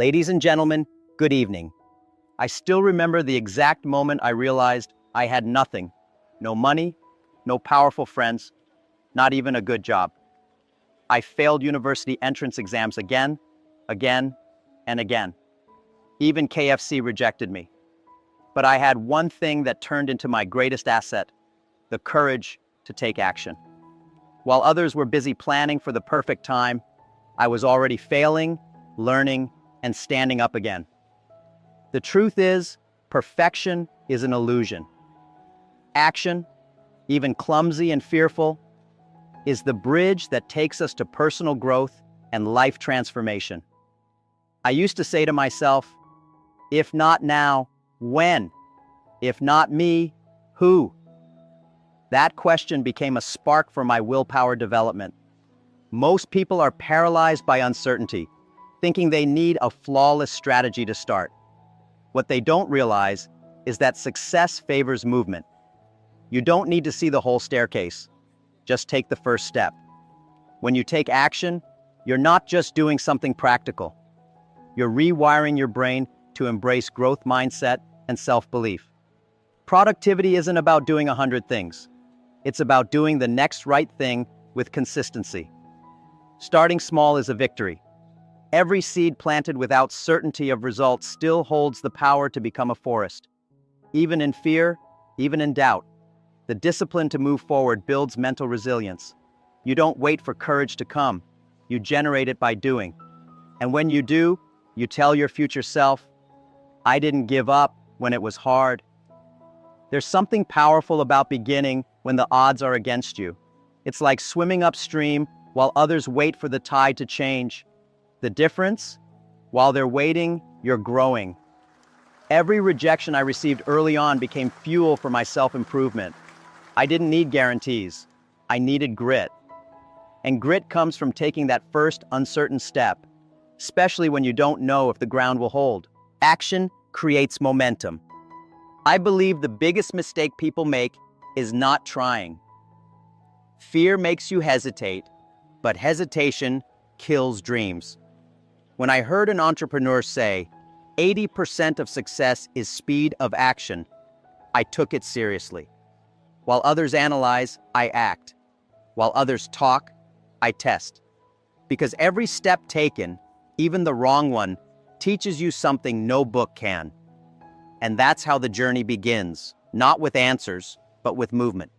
Ladies and gentlemen, good evening. I still remember the exact moment I realized I had nothing. No money, no powerful friends, not even a good job. I failed university entrance exams again, and again. Even KFC rejected me. But I had one thing that turned into my greatest asset, the courage to take action. While others were busy planning for the perfect time, I was already failing, learning, and standing up again. The truth is, perfection is an illusion. Action, even clumsy and fearful, is the bridge that takes us to personal growth and life transformation. I used to say to myself, if not now, when? If not me, who? That question became a spark for my willpower development. Most people are paralyzed by uncertainty, thinking they need a flawless strategy to start. What they don't realize is that success favors movement. You don't need to see the whole staircase. Just take the first step. When you take action, you're not just doing something practical. You're rewiring your brain to embrace growth mindset and self-belief. Productivity isn't about doing 100 things. It's about doing the next right thing with consistency. Starting small is a victory. Every seed planted without certainty of results still holds the power to become a forest. Even in fear, even in doubt, the discipline to move forward builds mental resilience. You don't wait for courage to come. You generate it by doing. And when you do, you tell your future self, I didn't give up when it was hard. There's something powerful about beginning when the odds are against you. It's like swimming upstream while others wait for the tide to change. The difference? While they're waiting, you're growing. Every rejection I received early on became fuel for my self-improvement. I didn't need guarantees. I needed grit. And grit comes from taking that first uncertain step, especially when you don't know if the ground will hold. Action creates momentum. I believe the biggest mistake people make is not trying. Fear makes you hesitate, but hesitation kills dreams. When I heard an entrepreneur say, 80% of success is speed of action, I took it seriously. While others analyze, I act. While others talk, I test. Because every step taken, even the wrong one, teaches you something no book can. And that's how the journey begins, not with answers, but with movement.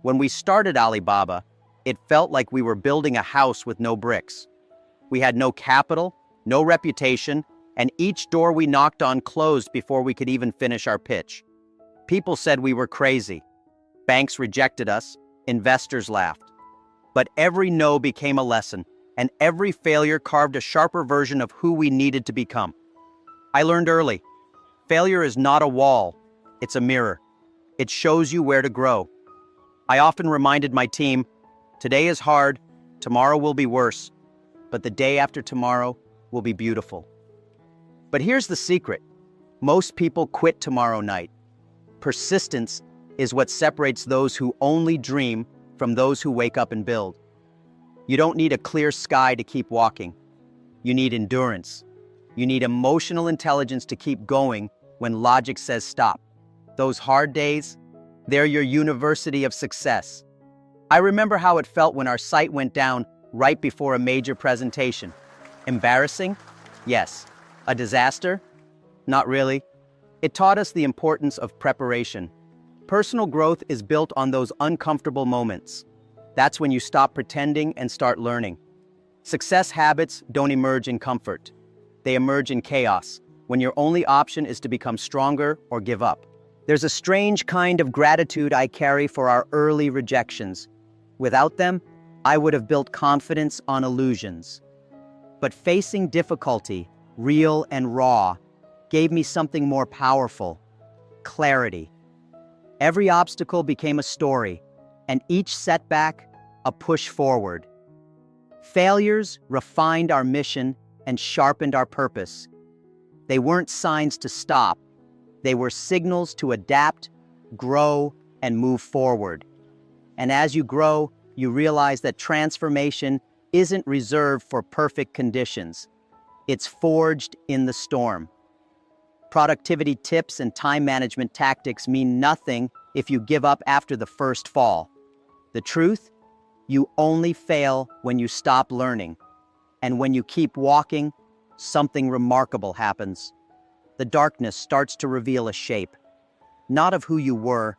When we started Alibaba, it felt like we were building a house with no bricks. We had no capital, no reputation, and each door we knocked on closed before we could even finish our pitch. People said we were crazy. Banks rejected us, investors laughed. But every no became a lesson, and every failure carved a sharper version of who we needed to become. I learned early, failure is not a wall, it's a mirror. It shows you where to grow. I often reminded my team, today is hard, tomorrow will be worse, but the day after tomorrow will be beautiful. But here's the secret. Most people quit tomorrow night. Persistence is what separates those who only dream from those who wake up and build. You don't need a clear sky to keep walking. You need endurance. You need emotional intelligence to keep going when logic says stop. Those hard days, they're your university of success. I remember how it felt when our site went down right before a major presentation. Embarrassing? Yes. A disaster? Not really. It taught us the importance of preparation. Personal growth is built on those uncomfortable moments. That's when you stop pretending and start learning. Success habits don't emerge in comfort. They emerge in chaos, when your only option is to become stronger or give up. There's a strange kind of gratitude I carry for our early rejections. Without them, I would have built confidence on illusions. But facing difficulty, real and raw, gave me something more powerful: clarity. Every obstacle became a story, and each setback a push forward. Failures refined our mission and sharpened our purpose. They weren't signs to stop. They were signals to adapt, grow, and move forward. And as you grow, you realize that transformation isn't reserved for perfect conditions. It's forged in the storm. Productivity tips and time management tactics mean nothing if you give up after the first fall. The truth? You only fail when you stop learning. And when you keep walking, something remarkable happens. The darkness starts to reveal a shape, not of who you were,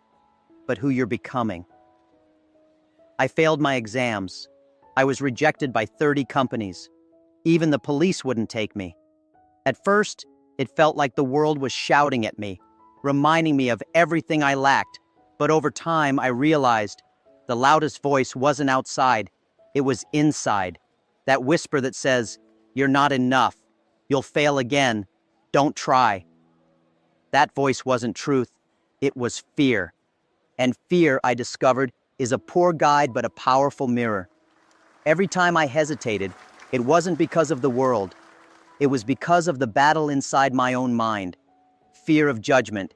but who you're becoming. I failed my exams. I was rejected by 30 companies. Even the police wouldn't take me. At first, it felt like the world was shouting at me, reminding me of everything I lacked. But over time, I realized the loudest voice wasn't outside, it was inside. That whisper that says, "You're not enough. You'll fail again. Don't try." That voice wasn't truth, it was fear. And fear, I discovered, is a poor guide but a powerful mirror. Every time I hesitated, it wasn't because of the world. It was because of the battle inside my own mind. Fear of judgment,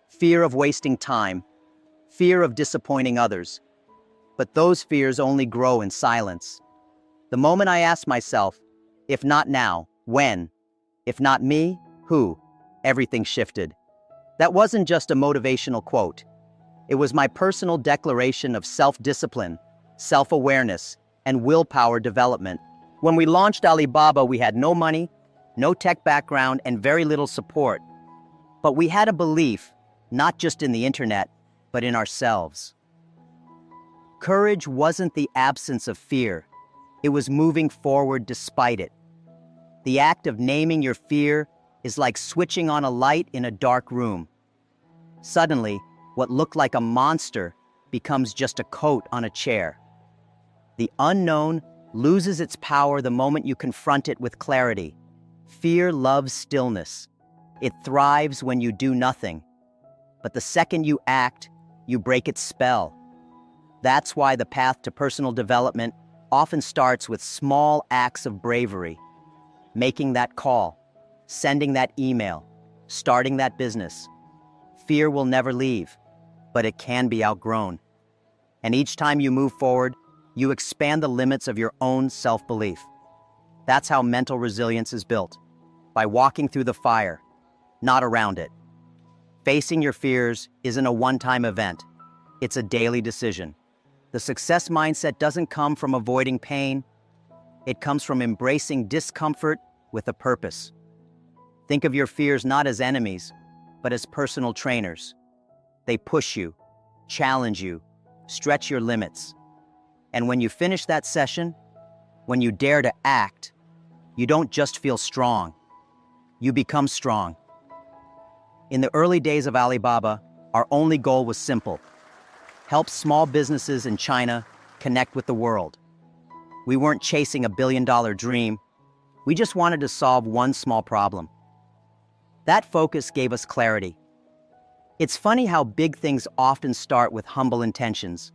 fear of wasting time, fear of disappointing others. But those fears only grow in silence. The moment I asked myself, if not now, when? If not me, who? Everything shifted. That wasn't just a motivational quote. It was my personal declaration of self-discipline, self-awareness, and willpower development. When we launched Alibaba, we had no money, no tech background, and very little support. But we had a belief, not just in the internet, but in ourselves. Courage wasn't the absence of fear. It was moving forward despite it. The act of naming your fear is like switching on a light in a dark room. Suddenly, what looked like a monster becomes just a coat on a chair. The unknown loses its power the moment you confront it with clarity. Fear loves stillness. It thrives when you do nothing. But the second you act, you break its spell. That's why the path to personal development often starts with small acts of bravery. Making that call, sending that email, starting that business. Fear will never leave, but it can be outgrown. And each time you move forward, you expand the limits of your own self-belief. That's how mental resilience is built, by walking through the fire, not around it. Facing your fears isn't a one-time event. It's a daily decision. The success mindset doesn't come from avoiding pain. It comes from embracing discomfort with a purpose. Think of your fears not as enemies, but as personal trainers. They push you, challenge you, stretch your limits. And when you finish that session, when you dare to act, you don't just feel strong, you become strong. In the early days of Alibaba, our only goal was simple: help small businesses in China connect with the world. We weren't chasing a billion-dollar dream. We just wanted to solve one small problem. That focus gave us clarity. It's funny how big things often start with humble intentions.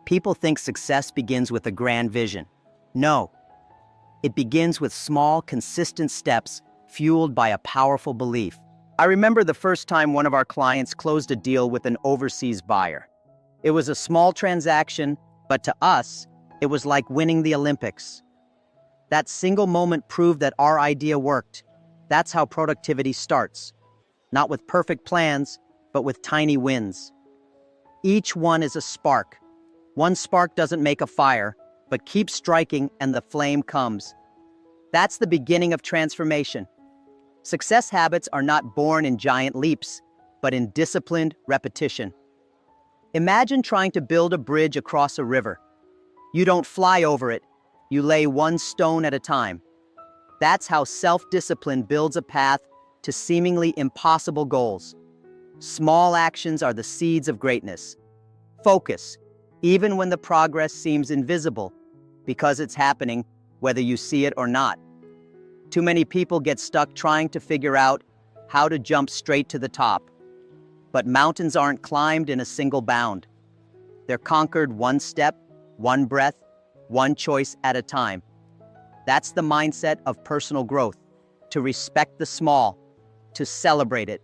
People think success begins with a grand vision. No. It begins with small, consistent steps fueled by a powerful belief. I remember the first time one of our clients closed a deal with an overseas buyer. It was a small transaction, but to us, it was like winning the Olympics. That single moment proved that our idea worked. That's how productivity starts. Not with perfect plans, but with tiny wins. Each one is a spark. One spark doesn't make a fire, but keep striking and the flame comes. That's the beginning of transformation. Success habits are not born in giant leaps, but in disciplined repetition. Imagine trying to build a bridge across a river. You don't fly over it, you lay one stone at a time. That's how self-discipline builds a path to seemingly impossible goals. Small actions are the seeds of greatness. Focus, even when the progress seems invisible, because it's happening whether you see it or not. Too many people get stuck trying to figure out how to jump straight to the top. But mountains aren't climbed in a single bound. They're conquered one step, one breath, one choice at a time. That's the mindset of personal growth, to respect the small, to celebrate it,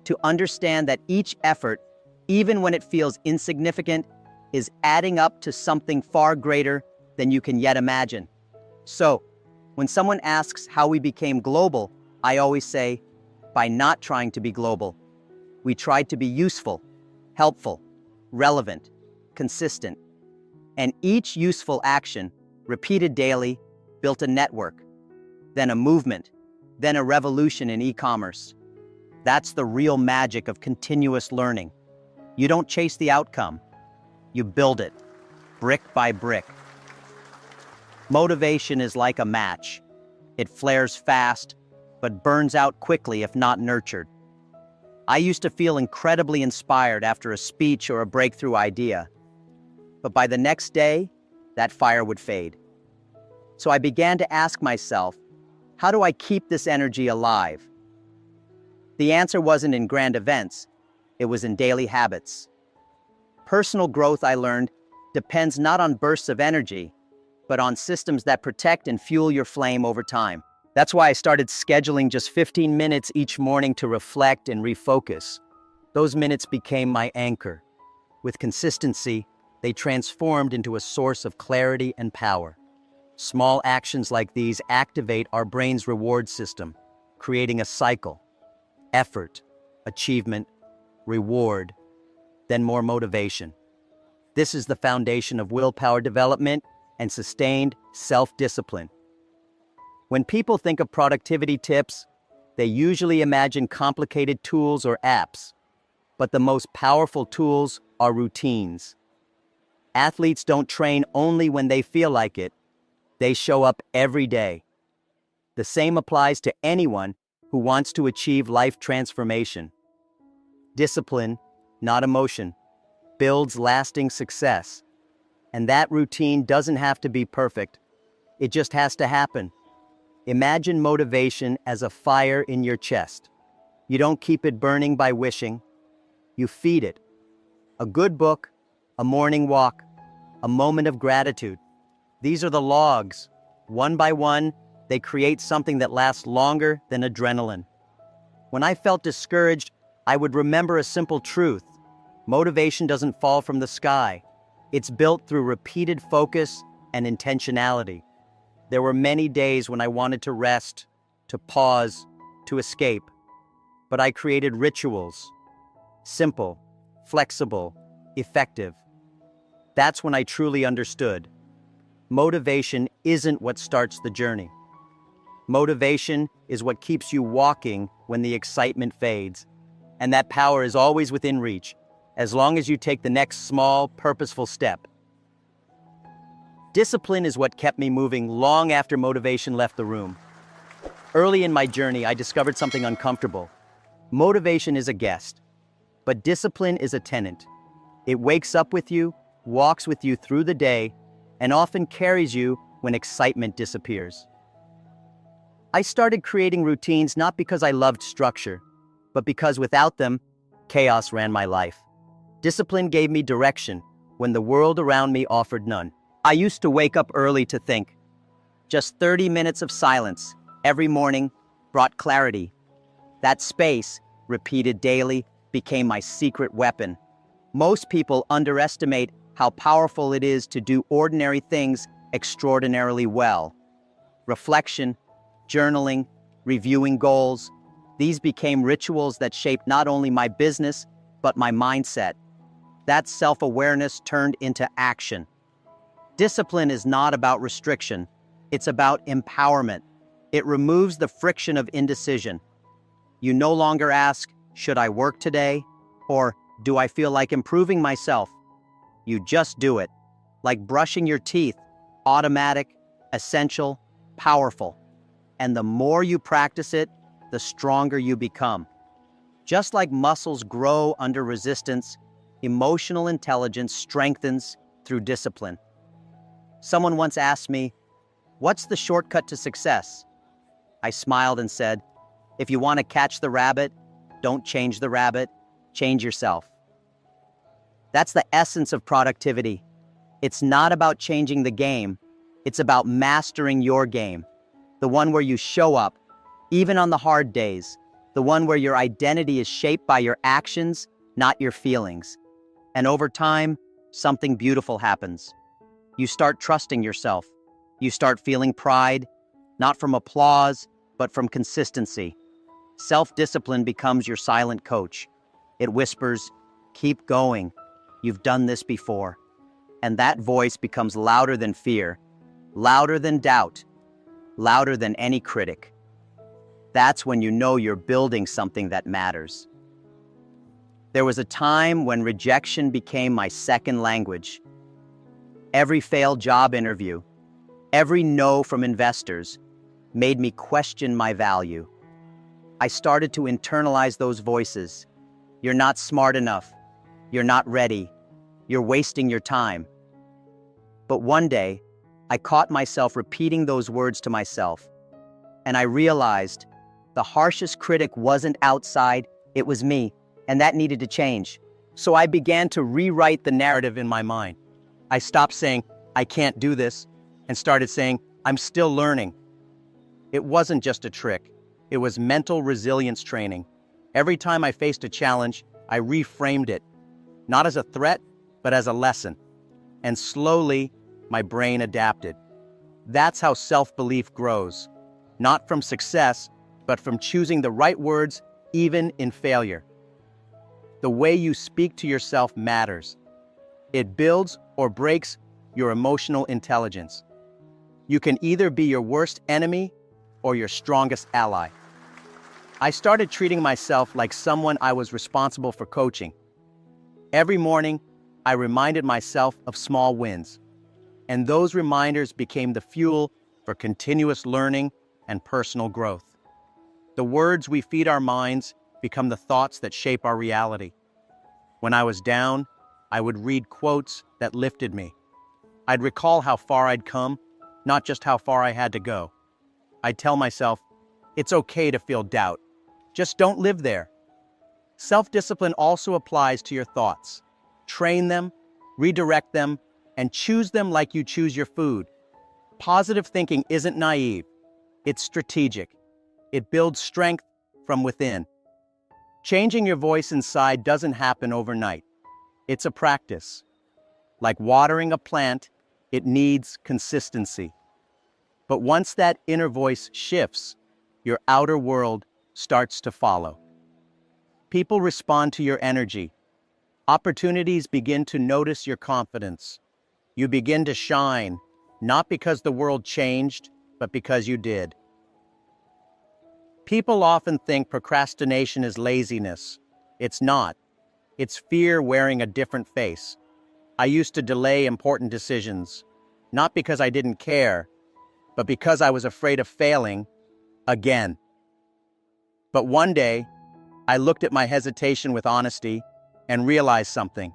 to understand that each effort, even when it feels insignificant, is adding up to something far greater than you can yet imagine. So, When someone asks how we became global, I always say, by not trying to be global. We tried to be useful, helpful, relevant, consistent. And each useful action, repeated daily, built a network, then a movement, then a revolution in e-commerce. That's the real magic of continuous learning. You don't chase the outcome. You build it, brick by brick. Motivation is like a match. It flares fast, but burns out quickly if not nurtured. I used to feel incredibly inspired after a speech or a breakthrough idea, but by the next day, that fire would fade. So I began to ask myself, how do I keep this energy alive? The answer wasn't in grand events, it was in daily habits. Personal growth, I learned, depends not on bursts of energy, but on systems that protect and fuel your flame over time. That's why I started scheduling just 15 minutes each morning to reflect and refocus. Those minutes became my anchor. With consistency, they transformed into a source of clarity and power. Small actions like these activate our brain's reward system, creating a cycle. Effort, achievement, reward, then more motivation. This is the foundation of willpower development and sustained self-discipline. When people think of productivity tips, they usually imagine complicated tools or apps, but the most powerful tools are routines. Athletes don't train only when they feel like it. They show up every day. The same applies to anyone who wants to achieve life transformation. Discipline, not emotion, builds lasting success. And that routine doesn't have to be perfect. It just has to happen. Imagine motivation as a fire in your chest. You don't keep it burning by wishing. You feed it. A good book, a morning walk, a moment of gratitude. These are the logs. One by one, they create something that lasts longer than adrenaline. When I felt discouraged, I would remember a simple truth. Motivation doesn't fall from the sky. It's built through repeated focus and intentionality. There were many days when I wanted to rest, to pause, to escape. But I created rituals. Simple, flexible, effective. That's when I truly understood. Motivation isn't what starts the journey. Motivation is what keeps you walking when the excitement fades. And that power is always within reach, as long as you take the next small, purposeful step. Discipline is what kept me moving long after motivation left the room. Early in my journey, I discovered something uncomfortable. Motivation is a guest, but discipline is a tenant. It wakes up with you, walks with you through the day, and often carries you when excitement disappears. I started creating routines not because I loved structure, but because without them, chaos ran my life. Discipline gave me direction when the world around me offered none. I used to wake up early to think. Just 30 minutes of silence every morning brought clarity. That space, repeated daily, became my secret weapon. Most people underestimate how powerful it is to do ordinary things extraordinarily well. Reflection, journaling, reviewing goals, these became rituals that shaped not only my business, but my mindset. That self-awareness turned into action. Discipline is not about restriction. It's about empowerment. It removes the friction of indecision. You no longer ask, should I work today? Or do I feel like improving myself? You just do it. Like brushing your teeth, automatic, essential, powerful. And the more you practice it, the stronger you become. Just like muscles grow under resistance, emotional intelligence strengthens through discipline. Someone once asked me, "What's the shortcut to success?" I smiled and said, "If you want to catch the rabbit, don't change the rabbit, change yourself." That's the essence of productivity. It's not about changing the game. It's about mastering your game. The one where you show up, even on the hard days. The one where your identity is shaped by your actions, not your feelings. And over time, something beautiful happens. You start trusting yourself. You start feeling pride. not from applause, but from consistency. Self-discipline becomes your silent coach. It whispers, "Keep going. You've done this before." And that voice becomes louder than fear, louder than doubt, louder than any critic. That's when you know you're building something that matters. There was a time when rejection became my second language. Every failed job interview, every no from investors made me question my value. I started to internalize those voices. You're not smart enough. You're not ready. You're wasting your time. But one day, I caught myself repeating those words to myself, and I realized the harshest critic wasn't outside, it was me, and that needed to change. So I began to rewrite the narrative in my mind. I stopped saying, "I can't do this," and started saying, "I'm still learning." It wasn't just a trick. It was mental resilience training. Every time I faced a challenge, I reframed it, not as a threat, but as a lesson. And slowly, my brain adapted. That's how self-belief grows, not from success, but from choosing the right words, even in failure. The way you speak to yourself matters. It builds or breaks your emotional intelligence. You can either be your worst enemy or your strongest ally. I started treating myself like someone I was responsible for coaching. Every morning, I reminded myself of small wins, and those reminders became the fuel for continuous learning and personal growth. The words we feed our minds become the thoughts that shape our reality. When I was down, I would read quotes that lifted me. I'd recall how far I'd come, not just how far I had to go. I'd tell myself, it's okay to feel doubt. Just don't live there. Self-discipline also applies to your thoughts. Train them, redirect them, and choose them like you choose your food. Positive thinking isn't naive. It's strategic. It builds strength from within. Changing your voice inside doesn't happen overnight. It's a practice. Like watering a plant, it needs consistency. But once that inner voice shifts, your outer world starts to follow. People respond to your energy. Opportunities begin to notice your confidence. You begin to shine, not because the world changed, but because you did. People often think procrastination is laziness. It's not. It's fear wearing a different face. I used to delay important decisions, not because I didn't care, but because I was afraid of failing again. But one day, I looked at my hesitation with honesty and realized something.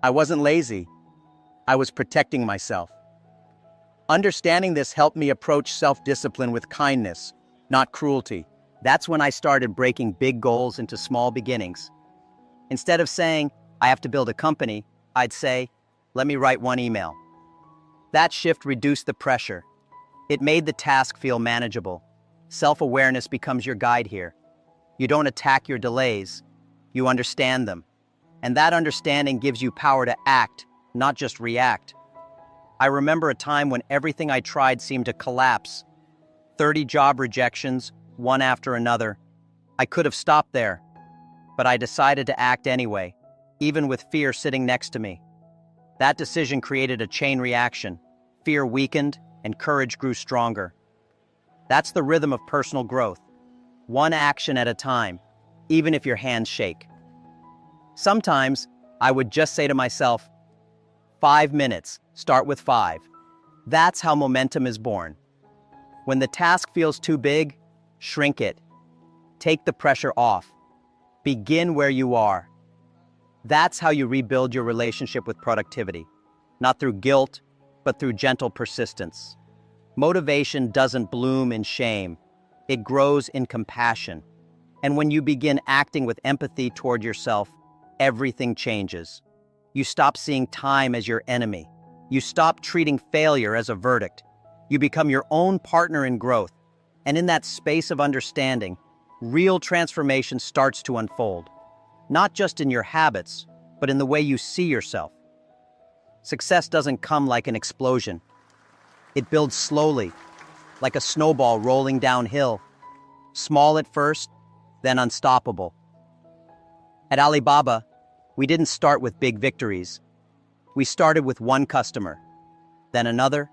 I wasn't lazy. I was protecting myself. Understanding this helped me approach self-discipline with kindness, not cruelty. That's when I started breaking big goals into small beginnings. Instead of saying, "I have to build a company," I'd say, "Let me write one email." That shift reduced the pressure. It made the task feel manageable. Self-awareness becomes your guide here. You don't attack your delays, you understand them. And that understanding gives you power to act, not just react. I remember a time when everything I tried seemed to collapse. 30 job rejections, one after another. I could have stopped there, but I decided to act anyway, even with fear sitting next to me. That decision created a chain reaction. Fear weakened, and courage grew stronger. That's the rhythm of personal growth. One action at a time, even if your hands shake. Sometimes, I would just say to myself, 5 minutes, start with 5. That's how momentum is born. When the task feels too big, shrink it. Take the pressure off. Begin where you are. That's how you rebuild your relationship with productivity, not through guilt, but through gentle persistence. Motivation doesn't bloom in shame. It grows in compassion. And when you begin acting with empathy toward yourself, everything changes. You stop seeing time as your enemy. You stop treating failure as a verdict. You become your own partner in growth. And in that space of understanding, real transformation starts to unfold. Not just in your habits, but in the way you see yourself. Success doesn't come like an explosion. It builds slowly, like a snowball rolling downhill. Small at first, then unstoppable. At Alibaba, we didn't start with big victories. We started with one customer, then another,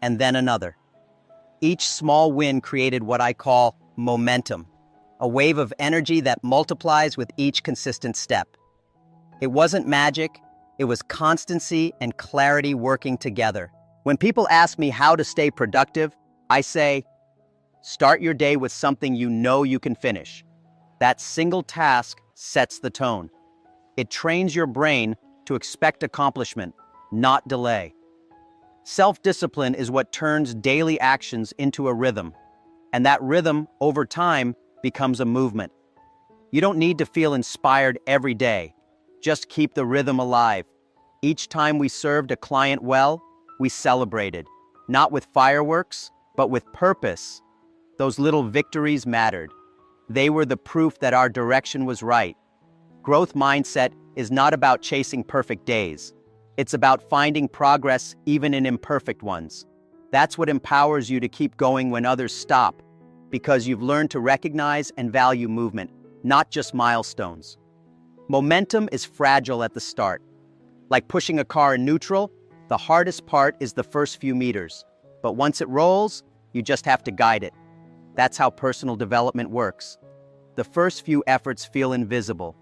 and then another. Each small win created what I call momentum, a wave of energy that multiplies with each consistent step. It wasn't magic, it was constancy and clarity working together. When people ask me how to stay productive, I say, start your day with something you know you can finish. That single task sets the tone. It trains your brain to expect accomplishment, not delay. Self-discipline is what turns daily actions into a rhythm, and that rhythm, over time, becomes a movement. You don't need to feel inspired every day. Just keep the rhythm alive. Each time we served a client well, we celebrated, not with fireworks, but with purpose. Those little victories mattered. They were the proof that our direction was right. Growth mindset is not about chasing perfect days. It's about finding progress even in imperfect ones. That's what empowers you to keep going when others stop, because you've learned to recognize and value movement, not just milestones. Momentum is fragile at the start. Like pushing a car in neutral, the hardest part is the first few meters. But once it rolls, you just have to guide it. That's how personal development works. The first few efforts feel invisible,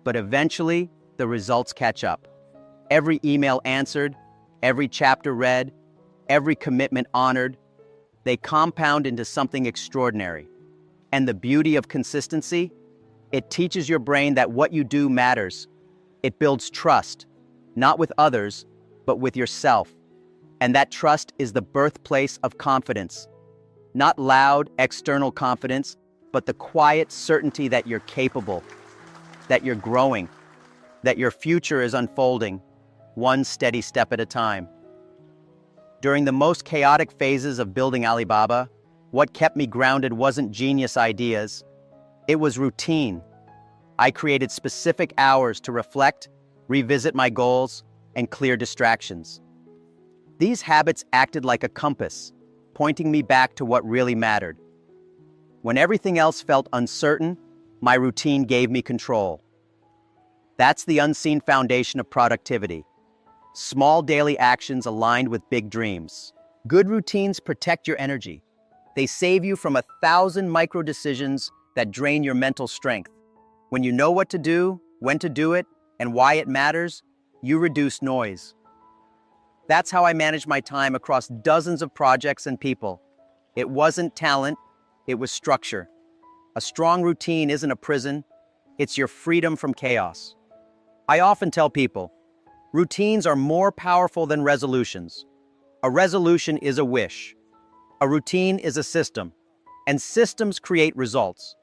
but eventually the results catch up. Every email answered, every chapter read, every commitment honored, they compound into something extraordinary. And the beauty of consistency? It teaches your brain that what you do matters. It builds trust, not with others, but with yourself. And that trust is the birthplace of confidence. Not loud, external confidence, but the quiet certainty that you're capable, that you're growing, that your future is unfolding, one steady step at a time. During the most chaotic phases of building Alibaba, what kept me grounded wasn't genius ideas. It was routine. I created specific hours to reflect, revisit my goals, and clear distractions. These habits acted like a compass, pointing me back to what really mattered. When everything else felt uncertain, my routine gave me control. That's the unseen foundation of productivity. Small daily actions aligned with big dreams. Good routines protect your energy. They save you from 1,000 micro decisions that drain your mental strength. When you know what to do, when to do it, and why it matters, you reduce noise. That's how I manage my time across dozens of projects and people. It wasn't talent, it was structure. A strong routine isn't a prison, it's your freedom from chaos. I often tell people, routines are more powerful than resolutions. A resolution is a wish. A routine is a system, and systems create results.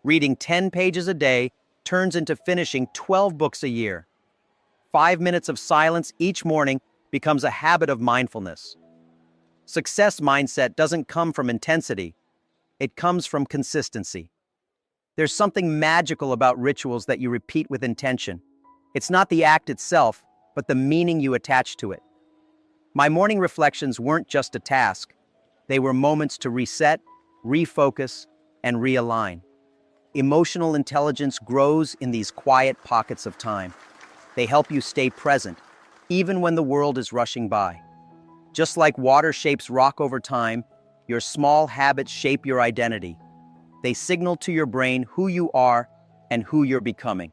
Reading 10 pages a day turns into finishing 12 books a year. 5 minutes of silence each morning becomes a habit of mindfulness. Success mindset doesn't come from intensity. It comes from consistency. There's something magical about rituals that you repeat with intention. It's not the act itself, but the meaning you attach to it. My morning reflections weren't just a task. They were moments to reset, refocus, and realign. Emotional intelligence grows in these quiet pockets of time. They help you stay present, even when the world is rushing by. Just like water shapes rock over time, your small habits shape your identity. They signal to your brain who you are and who you're becoming.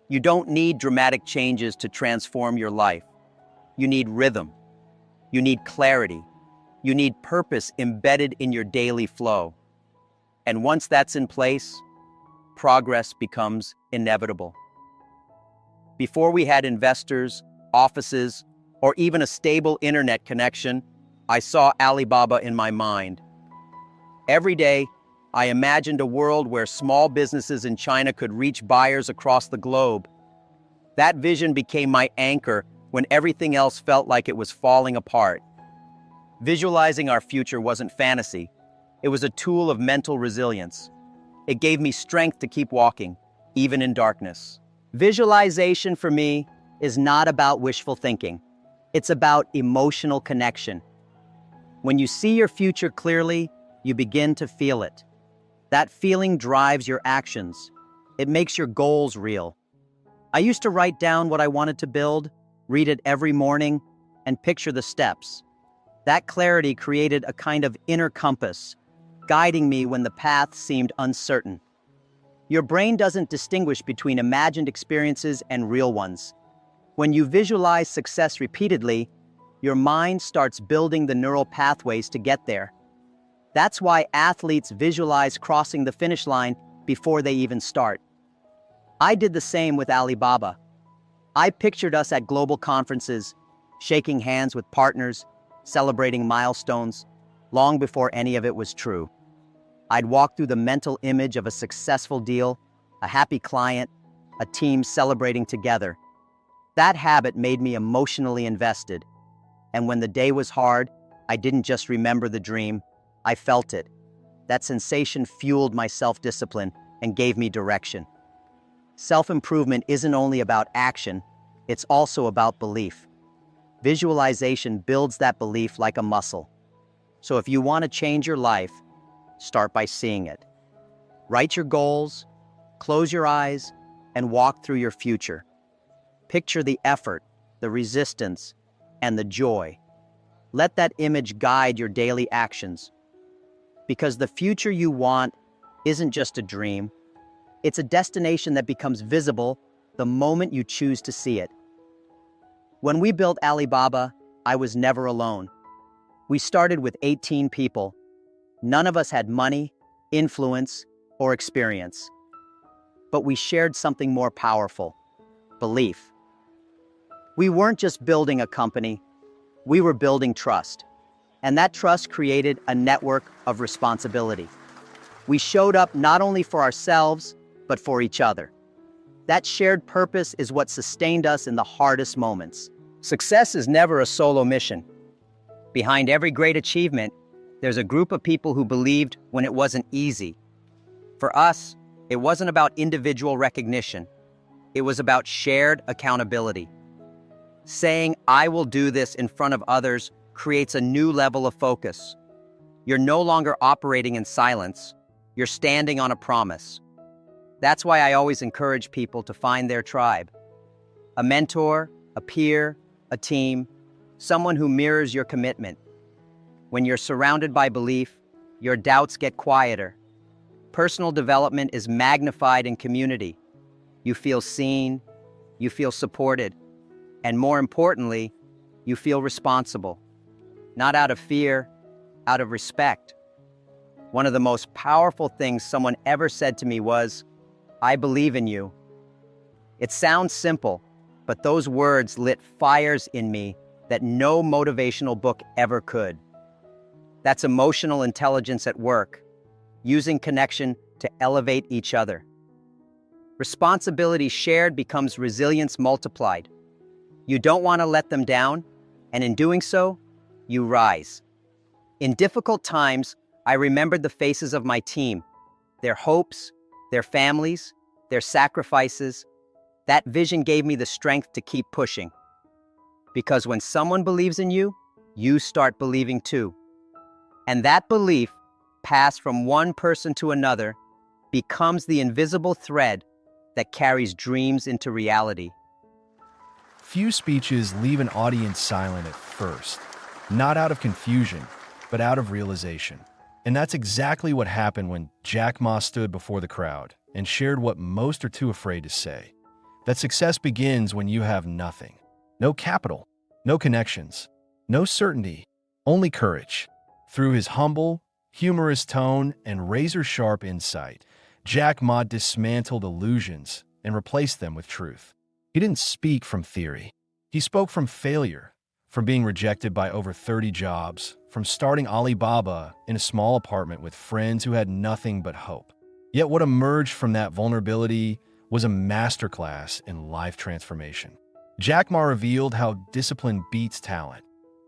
You don't need dramatic changes to transform your life. You need rhythm. You need clarity. You need purpose embedded in your daily flow. And once that's in place, progress becomes inevitable. Before we had investors, offices, or even a stable internet connection, I saw Alibaba in my mind. Every day, I imagined a world where small businesses in China could reach buyers across the globe. That vision became my anchor when everything else felt like it was falling apart. Visualizing our future wasn't fantasy. It was a tool of mental resilience. It gave me strength to keep walking, even in darkness. Visualization for me is not about wishful thinking. It's about emotional connection. When you see your future clearly, you begin to feel it. That feeling drives your actions. It makes your goals real. I used to write down what I wanted to build, read it every morning, and picture the steps. That clarity created a kind of inner compass, guiding me when the path seemed uncertain. Your brain doesn't distinguish between imagined experiences and real ones. When you visualize success repeatedly, your mind starts building the neural pathways to get there. That's why athletes visualize crossing the finish line before they even start. I did the same with Alibaba. I pictured us at global conferences, shaking hands with partners, celebrating milestones, long before any of it was true. I'd walk through the mental image of a successful deal, a happy client, a team celebrating together. That habit made me emotionally invested. And when the day was hard, I didn't just remember the dream, I felt it. That sensation fueled my self-discipline and gave me direction. Self-improvement isn't only about action, it's also about belief. Visualization builds that belief like a muscle. So if you want to change your life, start by seeing it. Write your goals, close your eyes, and walk through your future. Picture the effort, the resistance, and the joy. Let that image guide your daily actions. Because the future you want isn't just a dream, it's a destination that becomes visible the moment you choose to see it. When we built Alibaba, I was never alone. We started with 18 people. None of us had money, influence, or experience. But we shared something more powerful: belief. We weren't just building a company, we were building trust. And that trust created a network of responsibility. We showed up not only for ourselves, but for each other. That shared purpose is what sustained us in the hardest moments. Success is never a solo mission. Behind every great achievement, there's a group of people who believed when it wasn't easy. For us, it wasn't about individual recognition. It was about shared accountability. Saying, "I will do this" in front of others creates a new level of focus. You're no longer operating in silence. You're standing on a promise. That's why I always encourage people to find their tribe. A mentor, a peer, a team, someone who mirrors your commitment. When you're surrounded by belief, your doubts get quieter. Personal development is magnified in community. You feel seen, you feel supported, and more importantly, you feel responsible. Not out of fear, out of respect. One of the most powerful things someone ever said to me was, "I believe in you." It sounds simple, but those words lit fires in me that no motivational book ever could. That's emotional intelligence at work, using connection to elevate each other. Responsibility shared becomes resilience multiplied. You don't want to let them down, and in doing so, you rise. In difficult times, I remembered the faces of my team, their hopes, their families, their sacrifices. That vision gave me the strength to keep pushing. Because when someone believes in you, you start believing too. And that belief, passed from one person to another, becomes the invisible thread that carries dreams into reality. Few speeches leave an audience silent at first, not out of confusion, but out of realization. And that's exactly what happened when Jack Ma stood before the crowd and shared what most are too afraid to say. That success begins when you have nothing. No capital, no connections, no certainty, only courage. Through his humble, humorous tone and razor-sharp insight, Jack Ma dismantled illusions and replaced them with truth. He didn't speak from theory. He spoke from failure, from being rejected by over 30 jobs, from starting Alibaba in a small apartment with friends who had nothing but hope. Yet what emerged from that vulnerability was a masterclass in life transformation. Jack Ma revealed how discipline beats talent,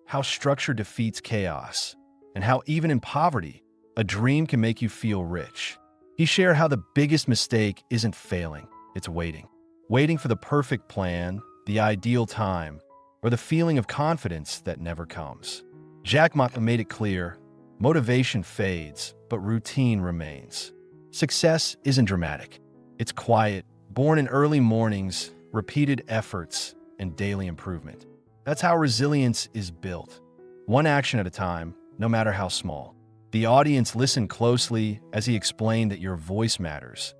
how structure defeats chaos, and how even in poverty, a dream can make you feel rich. He shared how the biggest mistake isn't failing, it's waiting. Waiting for the perfect plan, the ideal time, or the feeling of confidence that never comes. Jack Ma made it clear, motivation fades, but routine remains. Success isn't dramatic. It's quiet, born in early mornings, repeated efforts, and daily improvement. That's how resilience is built. One action at a time, no matter how small. The audience listened closely as he explained that your voice matters,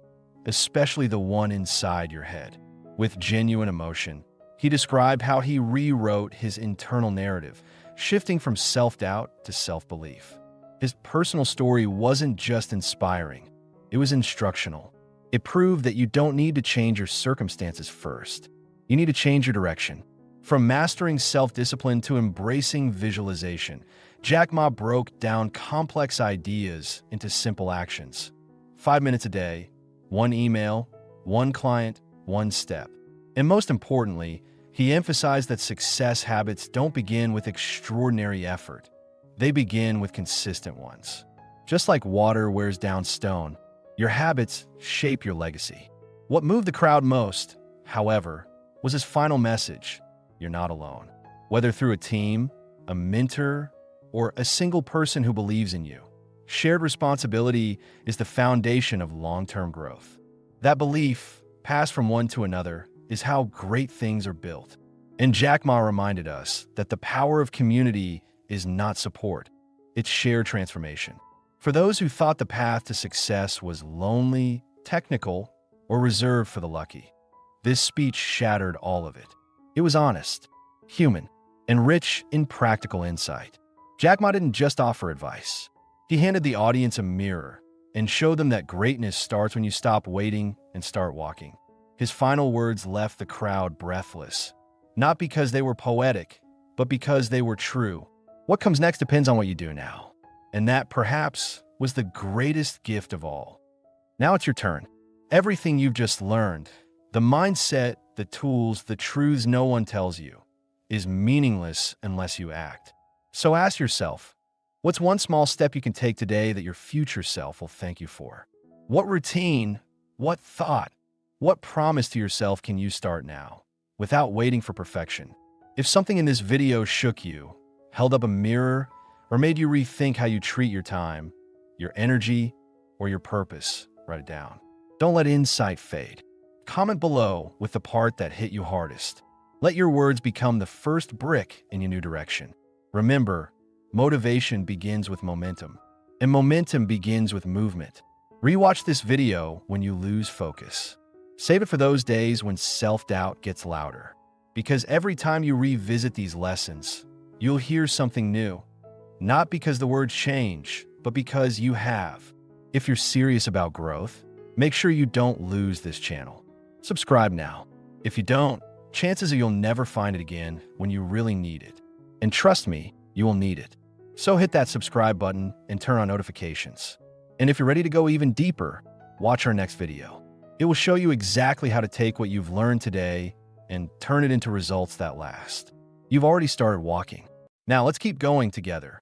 especially the one inside your head. With genuine emotion, he described how he rewrote his internal narrative, shifting from self-doubt to self-belief. His personal story wasn't just inspiring, it was instructional. It proved that you don't need to change your circumstances first. You need to change your direction. From mastering self-discipline to embracing visualization, Jack Ma broke down complex ideas into simple actions. 5 minutes a day, one email, one client, one step. And most importantly, he emphasized that success habits don't begin with extraordinary effort. They begin with consistent ones. Just like water wears down stone, your habits shape your legacy. What moved the crowd most, however, was his final message: you're not alone. Whether through a team, a mentor, or a single person who believes in you, shared responsibility is the foundation of long-term growth. That belief, passed from one to another, is how great things are built. And Jack Ma reminded us that the power of community is not support, it's shared transformation. For those who thought the path to success was lonely, technical, or reserved for the lucky, this speech shattered all of it. It was honest, human, and rich in practical insight. Jack Ma didn't just offer advice. He handed the audience a mirror and showed them that greatness starts when you stop waiting and start walking. His final words left the crowd breathless, not because they were poetic, but because they were true. What comes next depends on what you do now. And that, perhaps, was the greatest gift of all. Now it's your turn. Everything you've just learned, the mindset, the tools, the truths no one tells you, is meaningless unless you act. So ask yourself, what's one small step you can take today that your future self will thank you for? What routine, what thought, what promise to yourself can you start now, without waiting for perfection? If something in this video shook you, held up a mirror, or made you rethink how you treat your time, your energy, or your purpose, write it down. Don't let insight fade. Comment below with the part that hit you hardest. Let your words become the first brick in your new direction. Remember, motivation begins with momentum, and momentum begins with movement. Rewatch this video when you lose focus. Save it for those days when self-doubt gets louder. Because every time you revisit these lessons, you'll hear something new. Not because the words change, but because you have. If you're serious about growth, make sure you don't lose this channel. Subscribe now. If you don't, chances are you'll never find it again when you really need it. And trust me, you will need it. So hit that subscribe button and turn on notifications. And if you're ready to go even deeper, watch our next video. It will show you exactly how to take what you've learned today and turn it into results that last. You've already started walking. Now let's keep going together.